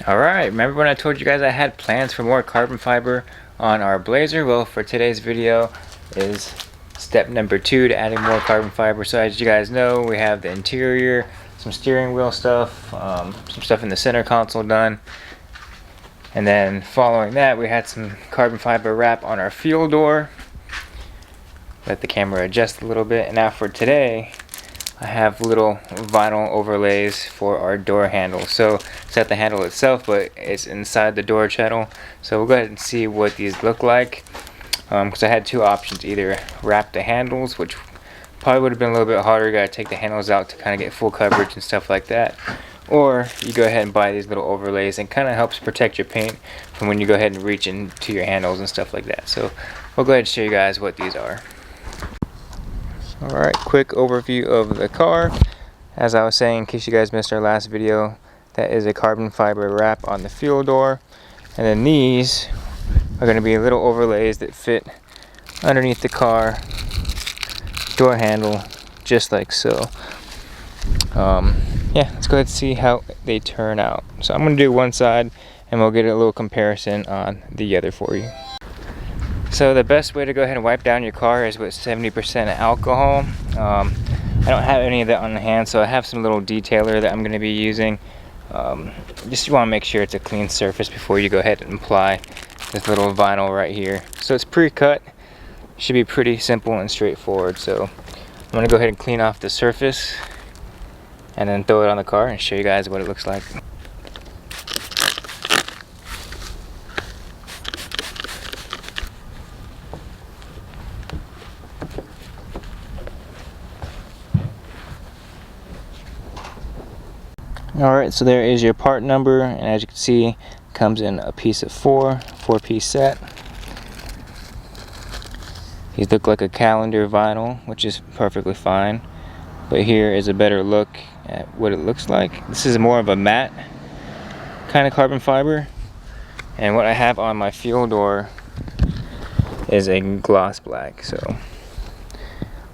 Alright, remember when I told you guys I had plans for more carbon fiber on our Blazer? Well, for today's video is step number 2 to adding more carbon fiber. So as you guys know, we have the interior, some steering wheel stuff, some stuff in the center console done. And then following that, we had some carbon fiber wrap on our fuel door. Let the camera adjust a little bit. And now for today, I have little vinyl overlays for our door handle. So it's not the handle itself, but it's inside the door channel. So we'll go ahead and see what these look like. Because I had two options: either wrap the handles, which probably would have been a little bit harder. You gotta take the handles out to kind of get full coverage and stuff like that. Or you go ahead and buy these little overlays, and kind of helps protect your paint from when you go ahead and reach into your handles and stuff like that. So we'll go ahead and show you guys what these are. Alright, quick overview of the car. As I was saying, in case you guys missed our last video, that is a carbon fiber wrap on the fuel door. And then these are going to be little overlays that fit underneath the car door handle, just like so. Yeah, let's go ahead and see how they turn out. So I'm going to do one side, and we'll get a little comparison on the other for you. So the best way to go ahead and wipe down your car is with 70% alcohol. I don't have any of that on hand, so I have some little detailer that I'm going to be using. Just want to make sure it's a clean surface before you go ahead and apply this little vinyl right here. So it's pre-cut, should be pretty simple and straightforward. So I'm going to go ahead and clean off the surface and then throw it on the car and show you guys what it looks like. Alright, so there is your part number, and as you can see, it comes in a piece of four-piece set. These look like a calendar vinyl, which is perfectly fine. But here is a better look at what it looks like. This is more of a matte kind of carbon fiber. And what I have on my fuel door is a gloss black. So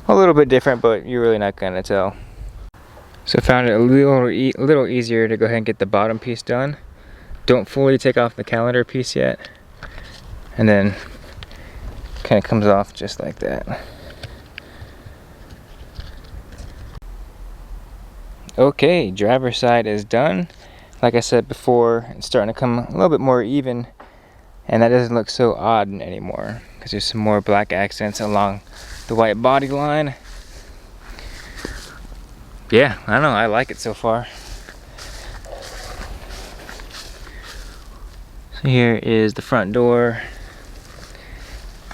a little bit different, but you're really not going to tell. So I found it a little easier to go ahead and get the bottom piece done. Don't fully take off the calendar piece yet. And then kind of comes off just like that. Okay, driver's side is done. Like I said before, it's starting to come a little bit more even, and that doesn't look so odd anymore because there's some more black accents along the white body line. Yeah, I don't know, I like it so far. So here is the front door.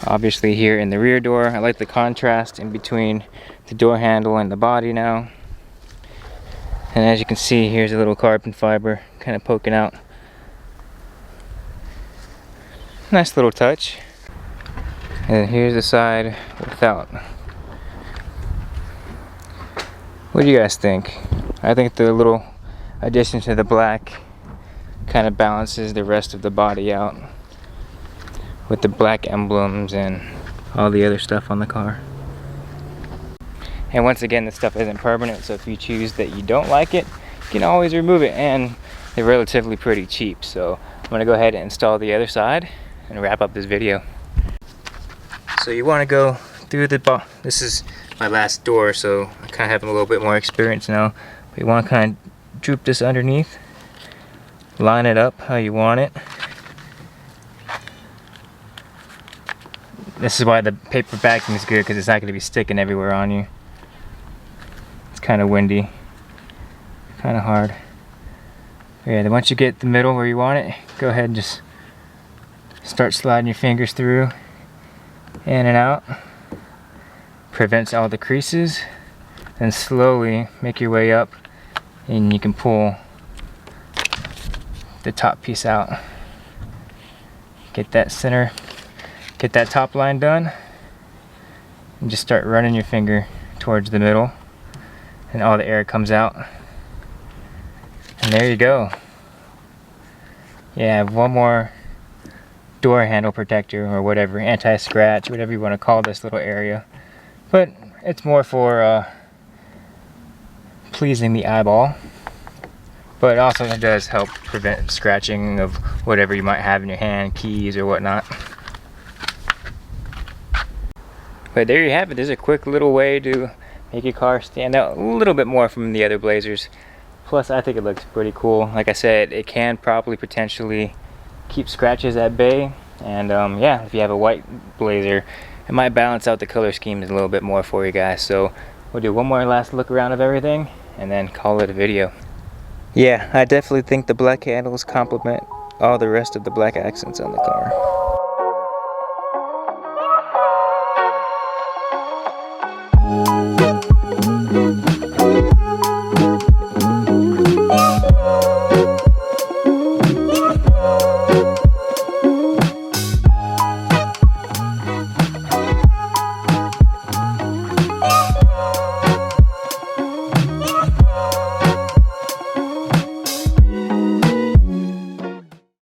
Obviously here in the rear door, I like the contrast in between the door handle and the body now. And as you can see, here's a little carbon fiber kind of poking out. Nice little touch. And here's the side without. What do you guys think? I think the little addition to the black kind of balances the rest of the body out with the black emblems and all the other stuff on the car. And once again, this stuff isn't permanent, so if you choose that you don't like it, you can always remove it, and they're relatively pretty cheap. So I'm going to go ahead and install the other side and wrap up this video. So you want to go through this is my last door, so I kind of have a little bit more experience now. But you want to kind of droop this underneath, line it up how you want it. This is why the paper backing is good, because it's not going to be sticking everywhere on you. It's kind of windy, kind of hard. Yeah, then once you get the middle where you want it, go ahead and just start sliding your fingers through, in and out. Prevents all the creases. Then slowly make your way up, and you can pull the top piece out. Get that center, get that top line done, and just start running your finger towards the middle, and all the air comes out. And there you go. Yeah, one more door handle protector, or whatever, anti-scratch, whatever you want to call this little area. But it's more for pleasing the eyeball. But also it does help prevent scratching of whatever you might have in your hand, keys or whatnot. But there you have it. There's a quick little way to make your car stand out a little bit more from the other Blazers. Plus, I think it looks pretty cool. Like I said, it can probably potentially keep scratches at bay. And yeah, if you have a white Blazer, it might balance out the color schemes a little bit more for you guys. So we'll do one more last look around of everything and then call it a video. Yeah, I definitely think the black handles complement all the rest of the black accents on the car.